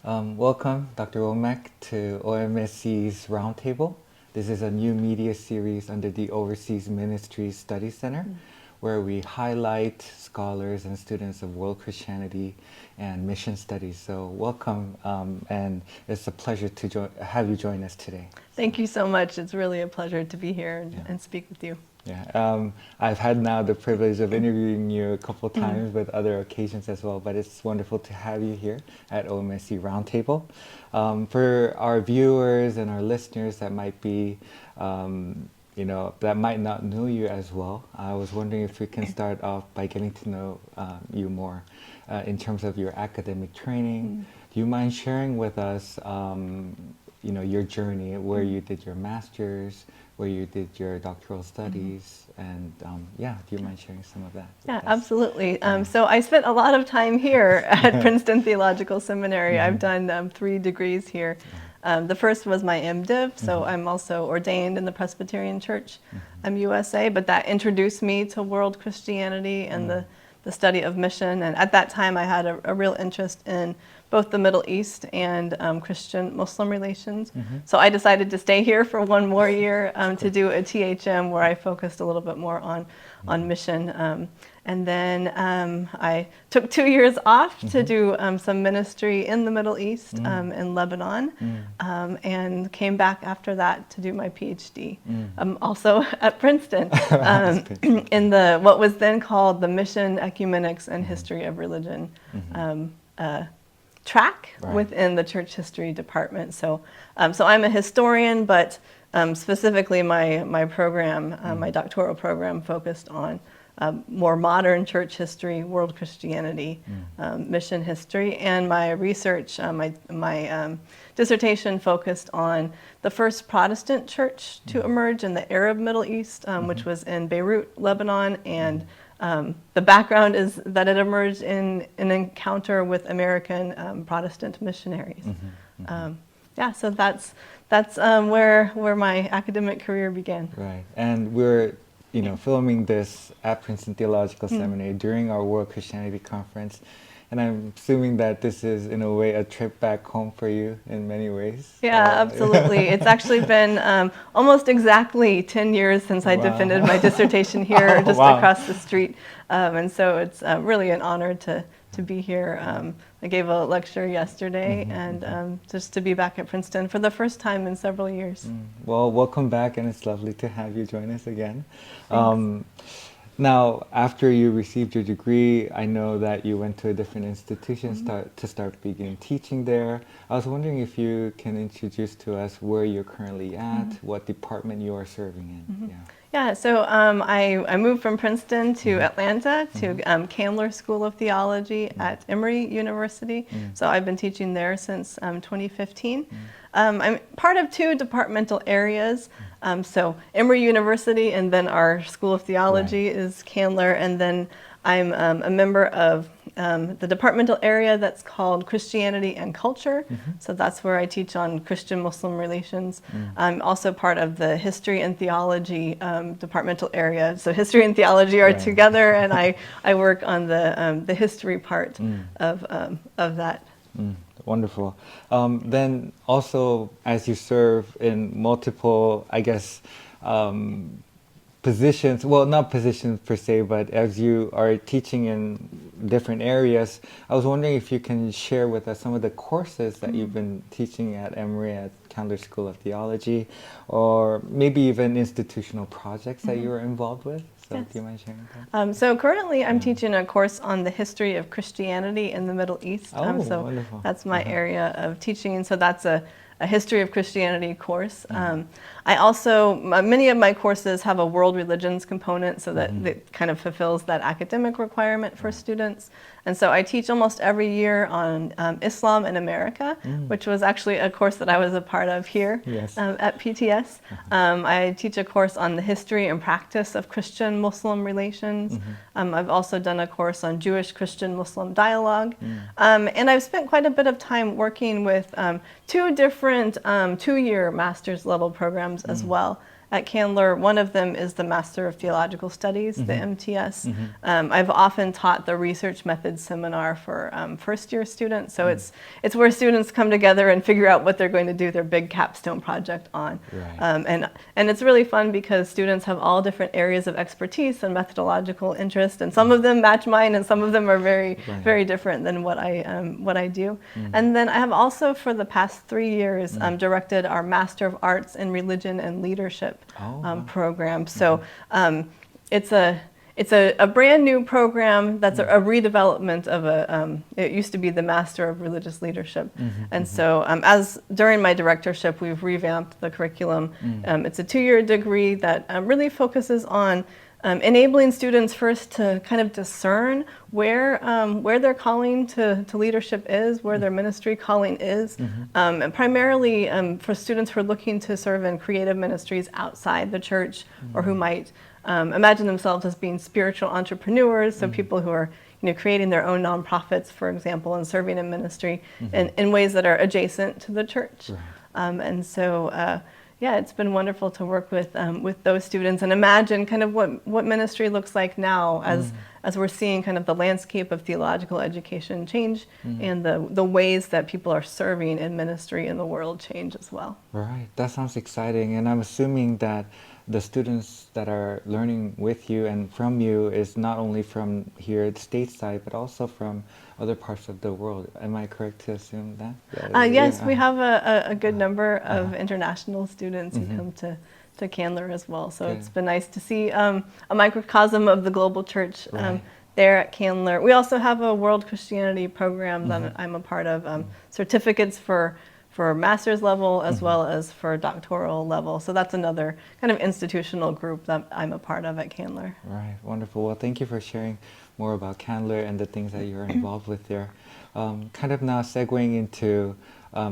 Welcome, Dr. Womack, to OMSC's Roundtable. This is a new media series under the Overseas Ministries Study Center, where we highlight scholars and students of world Christianity and mission studies. So welcome, and it's a pleasure to have you join us today. Thank you so much. It's really a pleasure to be here and speak with you. Yeah, I've had now the privilege of interviewing you a couple of times with other occasions as well, but it's wonderful to have you here at OMSC Roundtable. For our viewers and our listeners that might be, that might not know you as well, I was wondering if we can start off by getting to know you more in terms of your academic training. Do you mind sharing with us, your journey, where you did your master's, where you did your doctoral studies, and do you mind sharing some of that? Yeah, absolutely. So I spent a lot of time here at Princeton Theological Seminary. I've done 3 degrees here. The first was my MDiv, so I'm also ordained in the Presbyterian Church USA, but that introduced me to world Christianity and the study of mission. And at that time, I had a real interest in both the Middle East and Christian-Muslim relations. So I decided to stay here for 1 more year to do a THM where I focused a little bit more on mission. And then I took 2 years off to do some ministry in the Middle East, in Lebanon, and came back after that to do my PhD, also at Princeton, in what was then called the Mission, Ecumenics, and History of Religion track within the Church History Department. So I'm a historian, but specifically my program, my doctoral program, focused on more modern church history, world Christianity, mission history, and my research, my dissertation focused on the first Protestant church to emerge in the Arab Middle East, which was in Beirut, Lebanon, and the background is that it emerged in an encounter with American Protestant missionaries. So that's where my academic career began. Right, and we're filming this at Princeton Theological Seminary during our World Christianity Conference. And I'm assuming that this is, in a way, a trip back home for you in many ways. Yeah, absolutely. It's actually been almost exactly 10 years since I defended my dissertation here, just across the street. And so it's really an honor to be here. I gave a lecture yesterday, and just to be back at Princeton for the first time in several years. Well, welcome back, and it's lovely to have you join us again. Now, after you received your degree, I know that you went to a different institution to begin teaching there. I was wondering if you can introduce to us where you're currently at, what department you are serving in. Yeah, so I moved from Princeton to Atlanta to Candler School of Theology at Emory University. So I've been teaching there since 2015. I'm part of 2 departmental areas. So Emory University, and then our School of Theology is Candler, and then I'm a member of the departmental area that's called Christianity and Culture. So that's where I teach on Christian-Muslim relations. I'm also part of the History and Theology departmental area. So history and theology are together, and I work on the history part of that. Wonderful. Then also, as you serve in multiple, positions, well, not positions per se, but as you are teaching in different areas, I was wondering if you can share with us some of the courses that you've been teaching at Emory at Candler School of Theology, or maybe even institutional projects that you were involved with. So do you mind sharing that? So currently I'm teaching a course on the history of Christianity in the Middle East. So wonderful. That's my area of teaching, and so that's a history of Christianity course. I also, many of my courses have a world religions component, so that it kind of fulfills that academic requirement for students. And so I teach almost every year on Islam in America, which was actually a course that I was a part of here at PTS. I teach a course on the history and practice of Christian-Muslim relations. I've also done a course on Jewish-Christian-Muslim dialogue. And I've spent quite a bit of time working with 2 different 2-year master's level programs as well at Candler. One of them is the Master of Theological Studies, the MTS. I've often taught the Research Methods Seminar for first-year students. So it's where students come together and figure out what they're going to do their big capstone project on. Right. And it's really fun because students have all different areas of expertise and methodological interest, and some of them match mine, and some of them are very, very different than what I do. And then I have also, for the past 3 years, directed our Master of Arts in Religion and Leadership program. So it's a brand new program that's a redevelopment of it used to be the Master of Religious Leadership. And so as during my directorship, we've revamped the curriculum. It's a 2-year degree that really focuses on enabling students first to kind of discern where their calling to leadership is, where their ministry calling is, and primarily for students who are looking to serve in creative ministries outside the church, or who might imagine themselves as being spiritual entrepreneurs, so people who are creating their own nonprofits, for example, and serving in ministry in ways that are adjacent to the church. And so yeah, it's been wonderful to work with those students and imagine kind of what ministry looks like now as we're seeing kind of the landscape of theological education change and the ways that people are serving in ministry in the world change as well. Right, that sounds exciting. And I'm assuming that the students that are learning with you and from you is not only from here stateside, but also from other parts of the world. Am I correct to assume that? Yes, we have a good number of international students who come to Candler as well. So it's been nice to see a microcosm of the global church there at Candler. We also have a World Christianity program that I'm a part of, certificates for master's level as well as for doctoral level. So that's another kind of institutional group that I'm a part of at Candler. Right, wonderful. Well, thank you for sharing more about Candler and the things that you're involved with there. Kind of now segueing into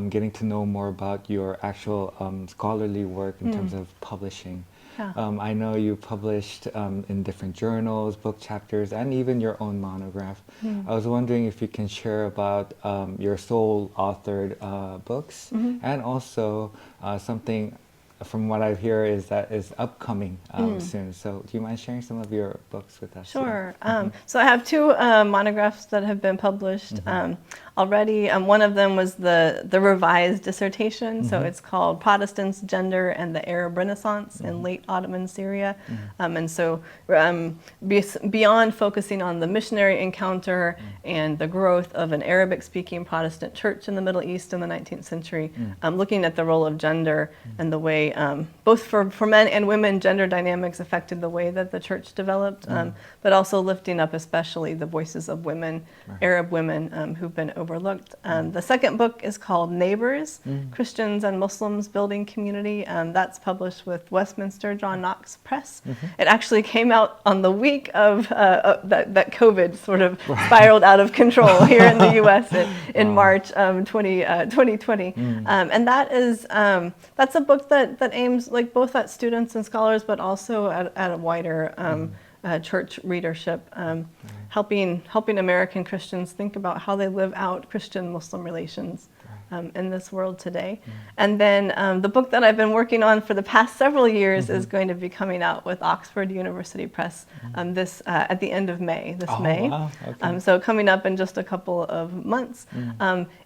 getting to know more about your actual scholarly work in terms of publishing. I know you published in different journals, book chapters, and even your own monograph. I was wondering if you can share about your sole authored books, and also something from what I hear is that is upcoming soon. So do you mind sharing some of your books with us? Sure. So I have 2 monographs that have been published already. One of them was the revised dissertation. So it's called Protestants, Gender, and the Arab Renaissance in Late Ottoman Syria. And so beyond focusing on the missionary encounter and the growth of an Arabic-speaking Protestant church in the Middle East in the 19th century, looking at the role of gender and the way both for men and women, gender dynamics affected the way that the church developed, but also lifting up especially the voices of women, Arab women who've been overlooked. The second book is called Neighbors, Christians and Muslims Building Community. That's published with Westminster John Knox Press. It actually came out on the week of that COVID sort of spiraled out of control here in the US in March 2020. And that's a book that aims like both at students and scholars, but also at a wider church readership, helping American Christians think about how they live out Christian-Muslim relations in this world today. And then the book that I've been working on for the past several years is going to be coming out with Oxford University Press this at the end of May, May. Wow. Okay. So coming up in just a couple of months.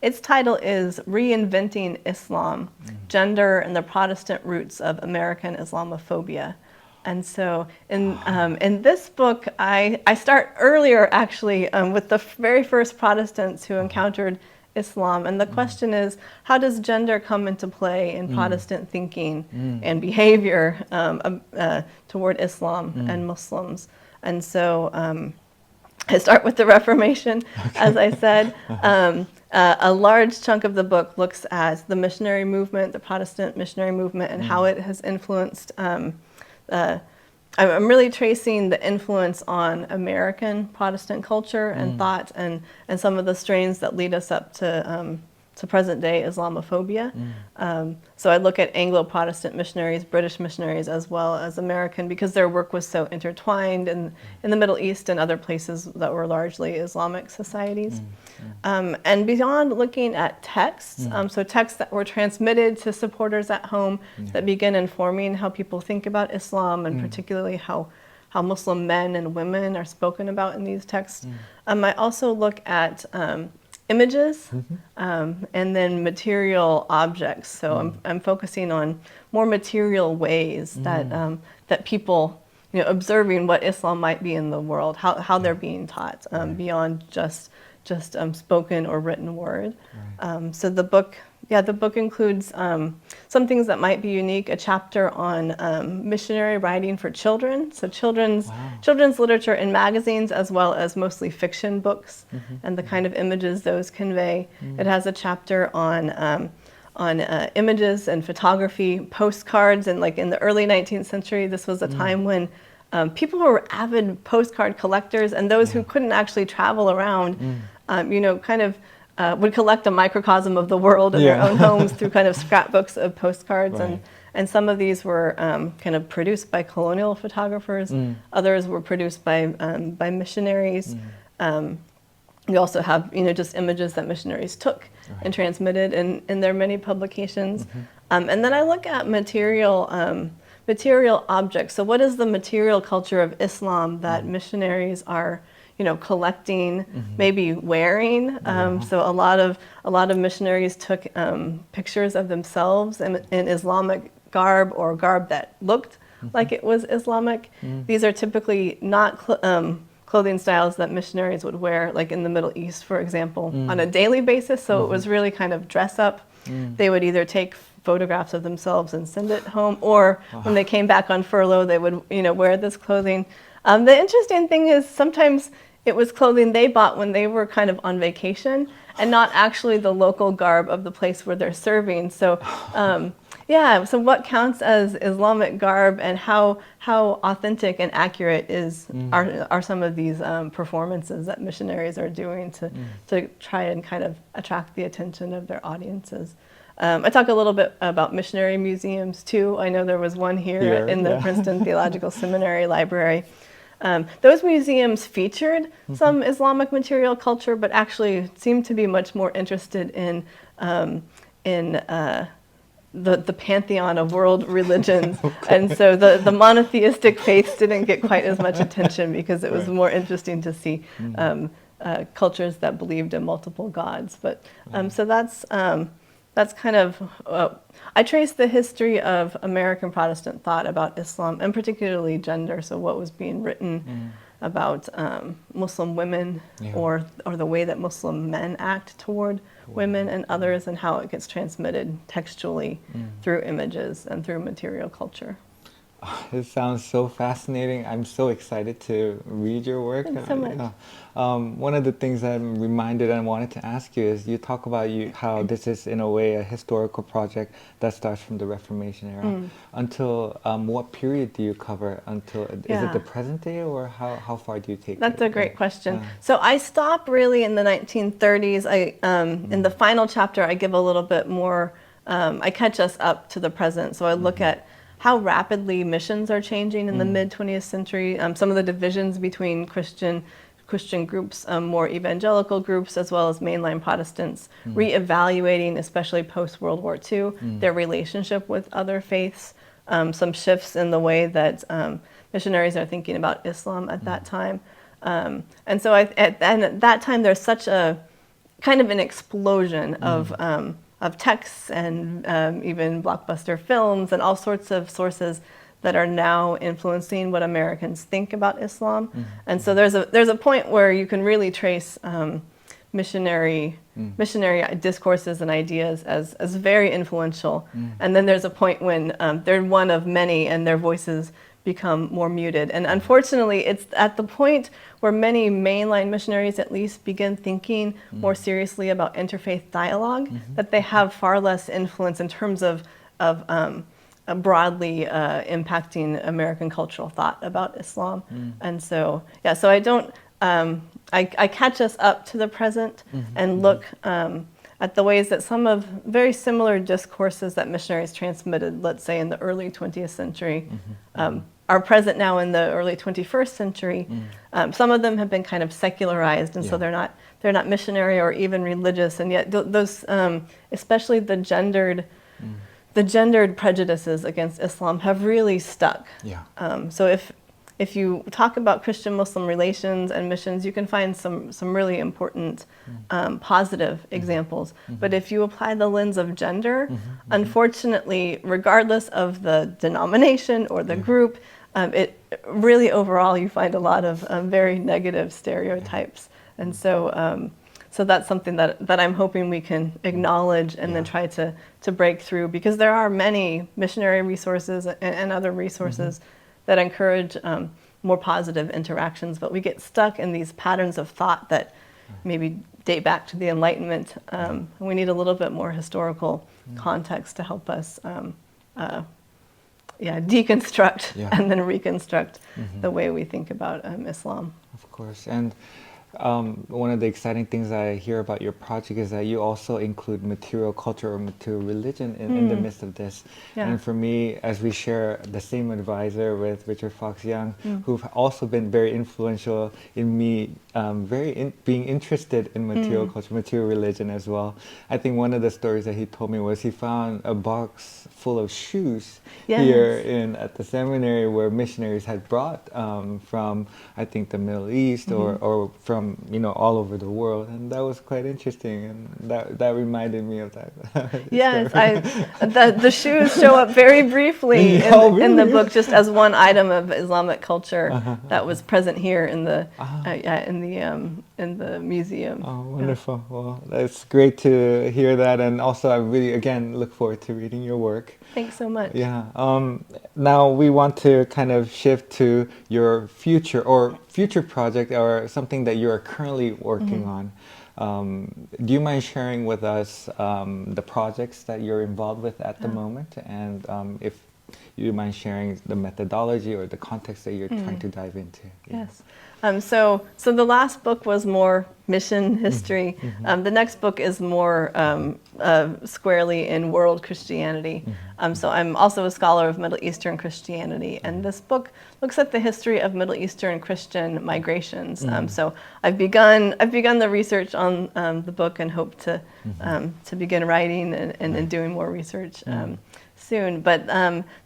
Its title is Reinventing Islam, Gender and the Protestant Roots of American Islamophobia. And so in this book, I start earlier actually with the very first Protestants who encountered Islam. And the question is, how does gender come into play in Protestant thinking and behavior toward Islam and Muslims? And so I start with the Reformation, as I said. A large chunk of the book looks at the missionary movement, the Protestant missionary movement, and how it has influenced I'm really tracing the influence on American Protestant culture and thought and some of the strains that lead us up to to present-day Islamophobia. So I look at Anglo-Protestant missionaries, British missionaries, as well as American, because their work was so intertwined in the Middle East and other places that were largely Islamic societies. And beyond looking at texts, so texts that were transmitted to supporters at home that begin informing how people think about Islam, and particularly how Muslim men and women are spoken about in these texts. I also look at images and then material objects. So I'm focusing on more material ways that people, observing what Islam might be in the world, how they're being taught beyond just spoken or written word. So the book includes some things that might be unique. A chapter on missionary writing for children, so children's literature in magazines, as well as mostly fiction books, and the kind of images those convey. It has a chapter on images and photography, postcards, and like in the early 19th century, this was a time when people who were avid postcard collectors, and those who couldn't actually travel around, would collect a microcosm of the world in their own homes through kind of scrapbooks of postcards. And some of these were kind of produced by colonial photographers. Others were produced by missionaries. We also have, just images that missionaries took and transmitted in their many publications. And then I look at material objects. So what is the material culture of Islam that missionaries are collecting, maybe wearing? So a lot of missionaries took pictures of themselves in Islamic garb, or garb that looked like it was Islamic. These are typically not clothing styles that missionaries would wear, like in the Middle East, for example, on a daily basis. So it was really kind of dress up. They would either take photographs of themselves and send it home, or when they came back on furlough, they would wear this clothing. The interesting thing is sometimes it was clothing they bought when they were kind of on vacation, and not actually the local garb of the place where they're serving. So so what counts as Islamic garb, and how authentic and accurate are some of these performances that missionaries are doing to try and kind of attract the attention of their audiences. I talk a little bit about missionary museums too. I know there was one here in the Princeton Theological Seminary Library. Those museums featured some Islamic material culture, but actually seemed to be much more interested in the pantheon of world religions. And so the monotheistic faiths didn't get quite as much attention, because it was more interesting to see cultures that believed in multiple gods. But so that's kind of, I trace the history of American Protestant thought about Islam, and particularly gender, so what was being written about Muslim women, or the way that Muslim men act toward women and others, and how it gets transmitted textually through images and through material culture. It sounds so fascinating. I'm so excited to read your work. Thanks so much. One of the things I'm reminded and wanted to ask you is, you talk about how this is in a way a historical project that starts from the Reformation era. Until what period do you cover? Is it the present day, or how far do you take it? That's a great question. So I stop really in the 1930s. In the final chapter, I give a little bit more, I catch us up to the present. So I look at how rapidly missions are changing in the mid-20th century, some of the divisions between Christian groups, more evangelical groups, as well as mainline Protestants, reevaluating, especially post-World War II, their relationship with other faiths, some shifts in the way that missionaries are thinking about Islam at that time. And so at that time, there's such a kind of an explosion of texts and even blockbuster films and all sorts of sources that are now influencing what Americans think about Islam. And so there's a point where you can really trace missionary discourses and ideas as very influential. And then there's a point when they're one of many, and their voices become more muted. And unfortunately, it's at the point where many mainline missionaries at least begin thinking more seriously about interfaith dialogue, that they have far less influence in terms of broadly impacting American cultural thought about Islam. And so, so I don't, I catch us up to the present and look at the ways that some of very similar discourses that missionaries transmitted, let's say in the early 20th century, are present now in the early 21st century. Some of them have been kind of secularized, and so they're not missionary or even religious, and yet those, especially the gendered prejudices against Islam have really stuck. So if you talk about Christian-Muslim relations and missions, you can find some really important positive examples. But if you apply the lens of gender, unfortunately, regardless of the denomination or the group, it really overall you find a lot of very negative stereotypes. And so so that's something that I'm hoping we can acknowledge and then try to break through, because there are many missionary resources and other resources that encourage more positive interactions, but we get stuck in these patterns of thought that maybe date back to the Enlightenment. We need a little bit more historical context to help us deconstruct and then reconstruct the way we think about Islam. Of course. And one of the exciting things I hear about your project is that you also include material culture or material religion in the midst of this. And for me, as we share the same advisor with Richard Fox Young, who've also been very influential in me being interested in material culture, material religion as well. I think one of the stories that he told me was he found a box full of shoes here at the seminary where missionaries had brought from, I think, the Middle East or from, all over the world, and that was quite interesting, and that reminded me of that. Yes, the shoes show up very briefly in the book, just as one item of Islamic culture that was present here in the museum. Oh, wonderful! Well, that's great to hear that, and also I really again look forward to reading your work. Thanks so much. Yeah. Now we want to kind of shift to your future project or something that you are currently working on. Do you mind sharing with us the projects that you're involved with at the moment, and if you mind sharing the methodology or the context that you're trying to dive into? Yes. So the last book was more mission history. The next book is more squarely in world Christianity. So I'm also a scholar of Middle Eastern Christianity, and this book looks at the history of Middle Eastern Christian migrations. So I've begun the research on the book and hope to begin writing and doing more research soon. But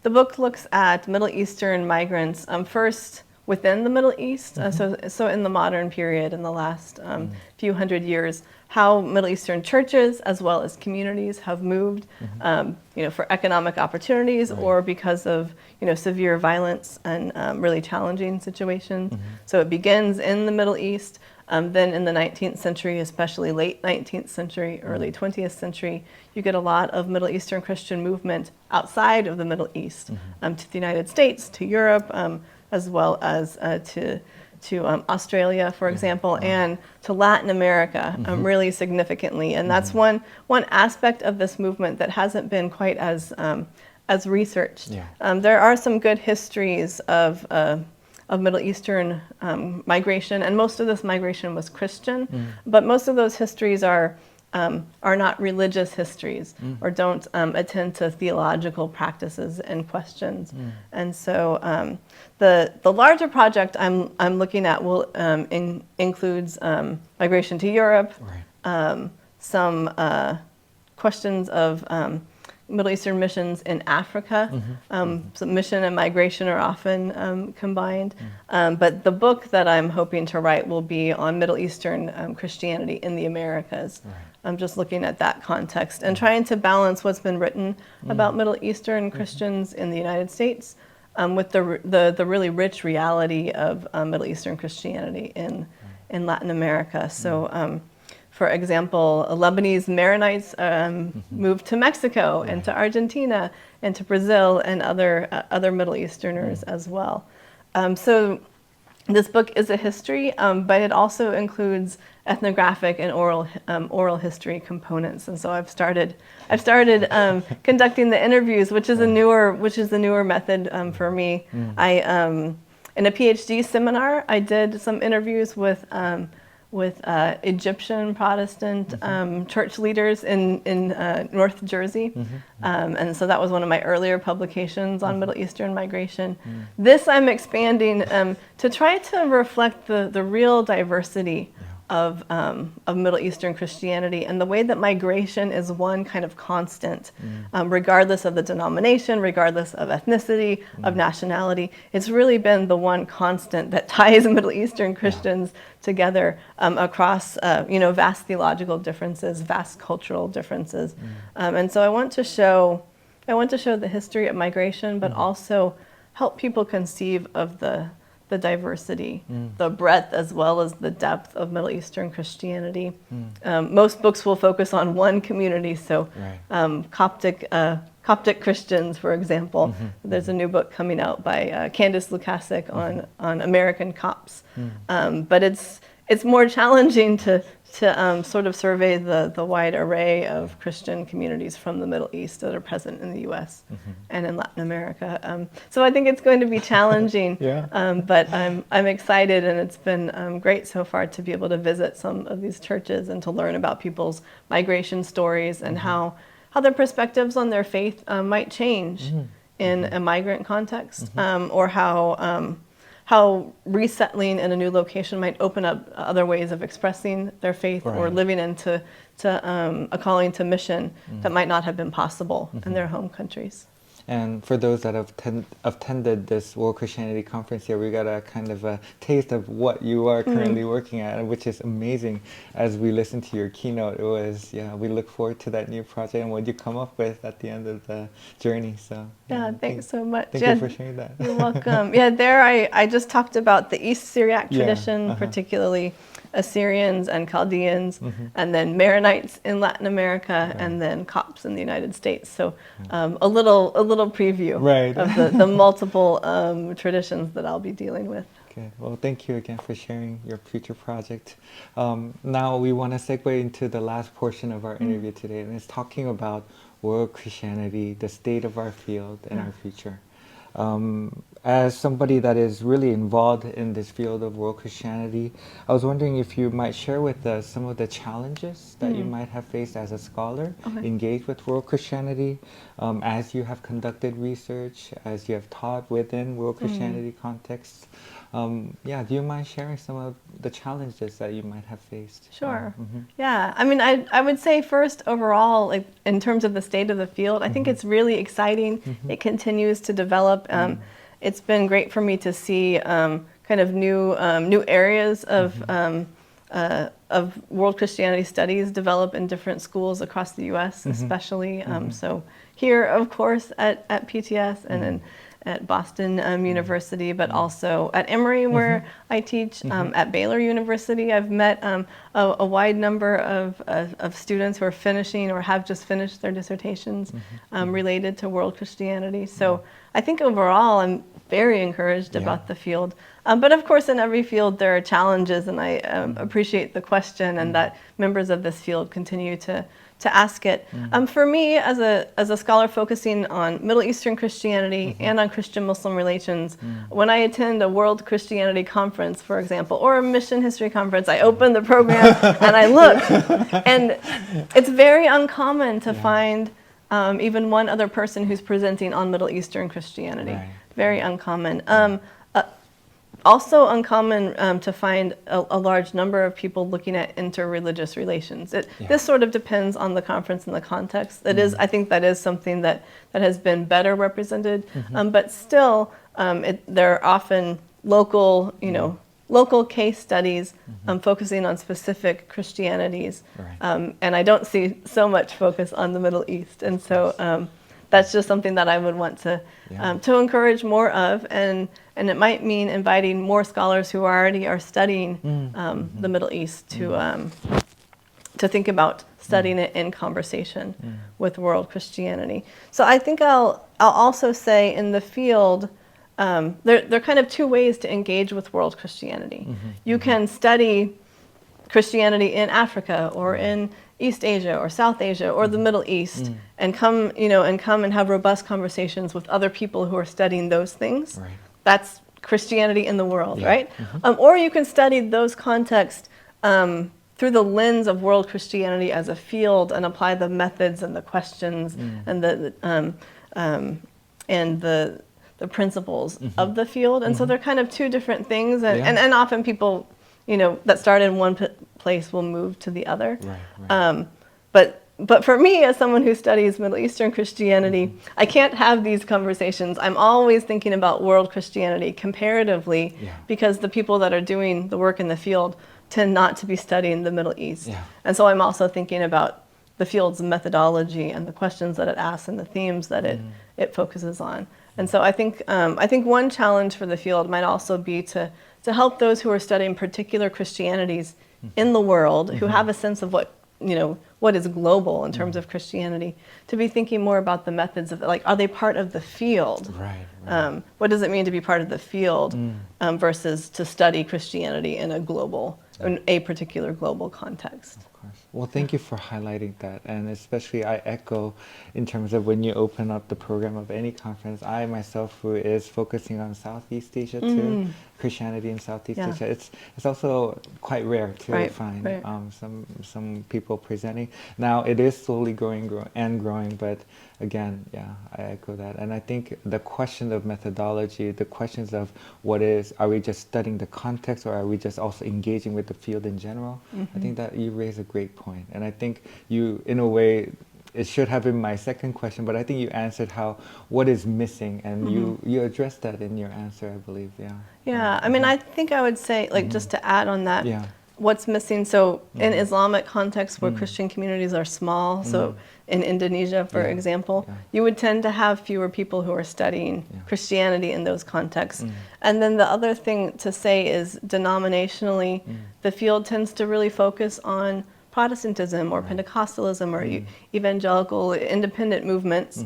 the book looks at Middle Eastern migrants first within the Middle East, so in the modern period, in the last few hundred years, how Middle Eastern churches as well as communities have moved, for economic opportunities or because of severe violence and really challenging situations. So it begins in the Middle East. Then in the 19th century, especially late 19th century, early 20th century, you get a lot of Middle Eastern Christian movement outside of the Middle East, to the United States, to Europe, as well as to Australia, for example, and to Latin America, really significantly. And that's one aspect of this movement that hasn't been quite as researched. There are some good histories of Middle Eastern migration, and most of this migration was Christian, but most of those histories are not religious histories or don't attend to theological practices and questions. And so the larger project I'm looking at will includes migration to Europe, some questions of Middle Eastern missions in Africa. So mission and migration are often combined. But the book that I'm hoping to write will be on Middle Eastern Christianity in the Americas. I'm just looking at that context and trying to balance what's been written about Middle Eastern Christians in the United States with the really rich reality of Middle Eastern Christianity in Latin America. So for example, Lebanese Maronites moved to Mexico and to Argentina and to Brazil and other Middle Easterners as well. So this book is a history, but it also includes ethnographic and oral history components. And so I've started conducting the interviews, which is a newer method for me. In a PhD seminar, I did some interviews with with Egyptian Protestant church leaders in North Jersey. And so that was one of my earlier publications on Middle Eastern migration. This I'm expanding to try to reflect the real diversity of Middle Eastern Christianity and the way that migration is one kind of constant, regardless of the denomination, regardless of ethnicity, of nationality. It's really been the one constant that ties Middle Eastern Christians together across vast theological differences, vast cultural differences. And so I want to show the history of migration, but also help people conceive of the diversity, the breadth as well as the depth of Middle Eastern Christianity. Most books will focus on one community, so Coptic Christians, for example. There's a new book coming out by Candace Lukasik on American Copts. But it's more challenging to sort of survey the wide array of Christian communities from the Middle East that are present in the U.S. and in Latin America. So I think it's going to be challenging, but I'm excited, and it's been great so far to be able to visit some of these churches and to learn about people's migration stories and how their perspectives on their faith might change in a migrant context, or how resettling in a new location might open up other ways of expressing their faith or living into a calling to mission that might not have been possible in their home countries. And for those that have attended this World Christianity Conference here, we got a kind of a taste of what you are currently working at, which is amazing. As we listened to your keynote, it was, we look forward to that new project and what you come up with at the end of the journey. So thanks so much. Thank you for sharing that. You're welcome. There I just talked about the East Syriac tradition, particularly Assyrians and Chaldeans, and then Maronites in Latin America, and then Copts in the United States. So a little preview of the multiple traditions that I'll be dealing with. Good. Well, thank you again for sharing your future project. Now we want to segue into the last portion of our interview today, and it's talking about world Christianity, the state of our field, and our future. As somebody that is really involved in this field of world Christianity, I was wondering if you might share with us some of the challenges that you might have faced as a scholar engaged with world Christianity, as you have conducted research, as you have taught within world Christianity contexts. Do you mind sharing some of the challenges that you might have faced? Sure. I mean, I would say first, overall, like in terms of the state of the field, I think it's really exciting. It continues to develop. It's been great for me to see kind of new areas of world Christianity studies develop in different schools across the U.S., especially. So here, of course, at PTS and then at Boston University, but also at Emory, where I teach, at Baylor University. I've met a wide number of students who are finishing or have just finished their dissertations related to world Christianity. So I think overall I'm very encouraged about the field. But of course, in every field there are challenges, and I appreciate the question and that members of this field continue to ask it. For me, as a scholar focusing on Middle Eastern Christianity and on Christian-Muslim relations, when I attend a World Christianity Conference, for example, or a Mission History Conference, I open the program and I look, and it's very uncommon to find even one other person who's presenting on Middle Eastern Christianity. Very uncommon. Also uncommon to find a large number of people looking at interreligious relations. This sort of depends on the conference and the context. I think that is something that has been better represented, but still there are often local case studies focusing on specific Christianities, and I don't see so much focus on the Middle East, and so that's just something that I would want to encourage more of, and it might mean inviting more scholars who already are studying the Middle East to think about studying it in conversation with world Christianity. So I think I'll also say in the field, there are kind of two ways to engage with world Christianity. You can study Christianity in Africa or in East Asia or South Asia or the Middle East, and come and have robust conversations with other people who are studying those things. That's Christianity in the world, right? Or you can study those contexts through the lens of world Christianity as a field and apply the methods and the questions and the principles of the field. And so they're kind of two different things. And often people, that start in one place will move to the other. Right. But for me, as someone who studies Middle Eastern Christianity, I can't have these conversations. I'm always thinking about world Christianity comparatively because the people that are doing the work in the field tend not to be studying the Middle East. And so I'm also thinking about the field's methodology and the questions that it asks and the themes that it focuses on. And so I think one challenge for the field might also be to help those who are studying particular Christianities in the world, who have a sense of what is global in terms of Christianity, to be thinking more about the methods of, are they part of the field? Right. What does it mean to be part of the field versus to study Christianity in a particular global context? Of course. Well, thank you for highlighting that. And especially I echo in terms of when you open up the program of any conference, I myself, who is focusing on Southeast Asia too, Christianity in Southeast Asia, it's also quite rare to find some people presenting. Now it is slowly growing, but again, I echo that. And I think the question of methodology, the questions of are we just studying the context, or are we just also engaging with the field in general? I think that you raise a great point. And I think you, in a way, it should have been my second question, but I think you answered what is missing, and you addressed that in your answer, I believe. Yeah, I mean, I think I would say, just to add on that, what's missing, so in Islamic contexts where Christian communities are small, so in Indonesia, for example, you would tend to have fewer people who are studying Christianity in those contexts. And then the other thing to say is denominationally, the field tends to really focus on Protestantism or Pentecostalism or evangelical independent movements.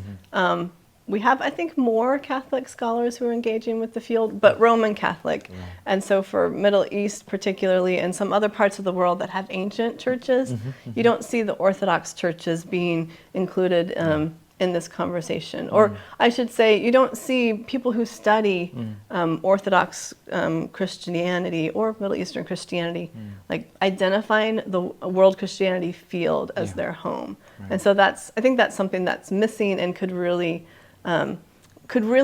We have, I think, more Catholic scholars who are engaging with the field, but Roman Catholic. And so for Middle East particularly, and some other parts of the world that have ancient churches, you don't see the Orthodox churches being included in this conversation. Or I should say, you don't see people who study Orthodox Christianity or Middle Eastern Christianity identifying the world Christianity field as their home. And so I think that's something that's missing and could really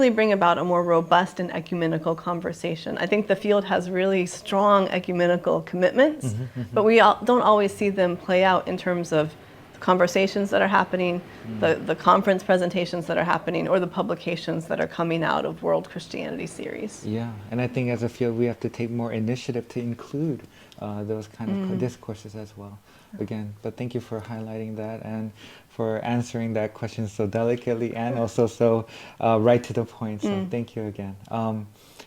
bring about a more robust and ecumenical conversation. I think the field has really strong ecumenical commitments, but we don't always see them play out in terms of conversations that are happening, the conference presentations that are happening, or the publications that are coming out of World Christianity series. Yeah, and I think as a field we have to take more initiative to include those kind of discourses as well. Again, but thank you for highlighting that and for answering that question so delicately and also so right to the point. So thank you again.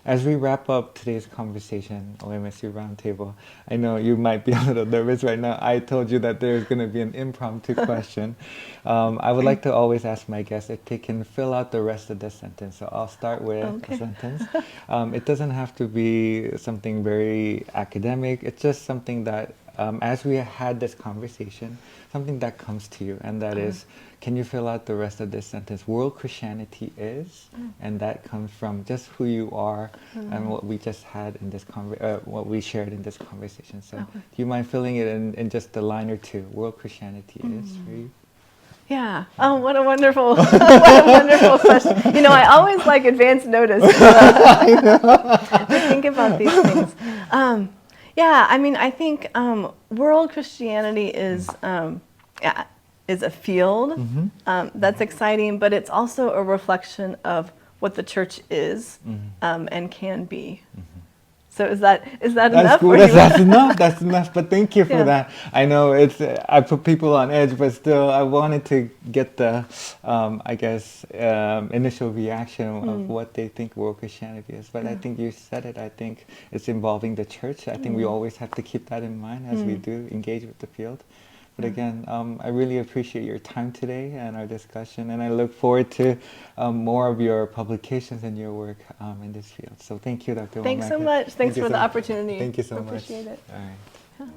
As we wrap up today's conversation, OMSC Roundtable, I know you might be a little nervous right now. I told you that there's going to be an impromptu question. I would like to always ask my guests if they can fill out the rest of the sentence. So I'll start with a sentence. It doesn't have to be something very academic. It's just something that, as we had this conversation, something that comes to you, and that is, can you fill out the rest of this sentence? World Christianity is, and that comes from just who you are and what we just had in this what we shared in this conversation. So, do you mind filling it in just a line or two? World Christianity is for you. Yeah. Oh, what a wonderful, what a wonderful question. I always like advance notice to think about these things. Yeah, I mean, I think world Christianity is a field that's exciting, but it's also a reflection of what the church is and can be. So is that enough? Cool. That's enough. That's enough. But thank you for that. I know I put people on edge, but still, I wanted to get the, initial reaction of what they think world Christianity is. But I think you said it. I think it's involving the church. I think we always have to keep that in mind as we do engage with the field. But again, I really appreciate your time today and our discussion, and I look forward to more of your publications and your work in this field. So thank you, Dr. Womack. Thanks so much. Thanks for the opportunity. Thank you so much. Appreciate it. All right.